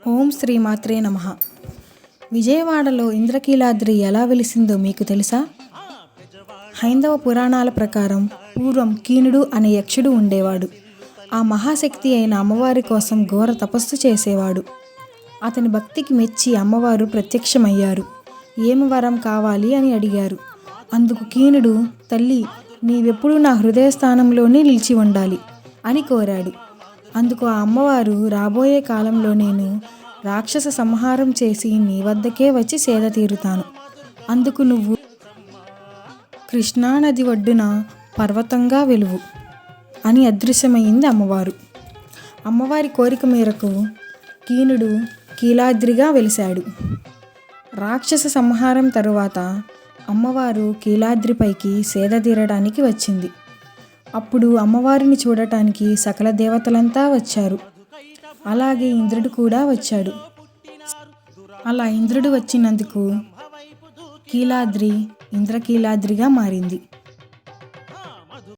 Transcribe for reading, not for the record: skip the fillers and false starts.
ఓం శ్రీమాత్రే నమః. విజయవాడలో ఇంద్రకీలాద్రి ఎలా వెలిసిందో మీకు తెలుసా? హైందవ పురాణాల ప్రకారం పూర్వం కీనుడు అనే యక్షుడు ఉండేవాడు. ఆ మహాశక్తి అయిన అమ్మవారి కోసం ఘోర తపస్సు చేసేవాడు. అతని భక్తికి మెచ్చి అమ్మవారు ప్రత్యక్షమయ్యారు. ఏమి వరం కావాలి అని అడిగారు. అందుకు కీనుడు, తల్లి నీవెప్పుడూ నా హృదయ స్థానంలోనే నిలిచి ఉండాలి అని కోరాడు. అందుకు ఆ అమ్మవారు, రాబోయే కాలంలో నేను రాక్షస సంహారం చేసి నీ వద్దకే వచ్చి సేద తీరుతాను. అందుకు నువ్వు కృష్ణానది ఒడ్డున పర్వతంగా వెలువు అని అదృశ్యమైంది అమ్మవారు. అమ్మవారి కోరిక మేరకు కీనుడు కీలాద్రిగా వెలిశాడు. రాక్షస సంహారం తరువాత అమ్మవారు కీలాద్రిపైకి సేద తీరడానికి వచ్చింది. అప్పుడు అమ్మవారిని చూడటానికి సకల దేవతలంతా వచ్చారు. అలాగే ఇంద్రుడు కూడా వచ్చాడు. అలా ఇంద్రుడు వచ్చినందుకు కీలాద్రి ఇంద్రకీలాద్రిగా మారింది.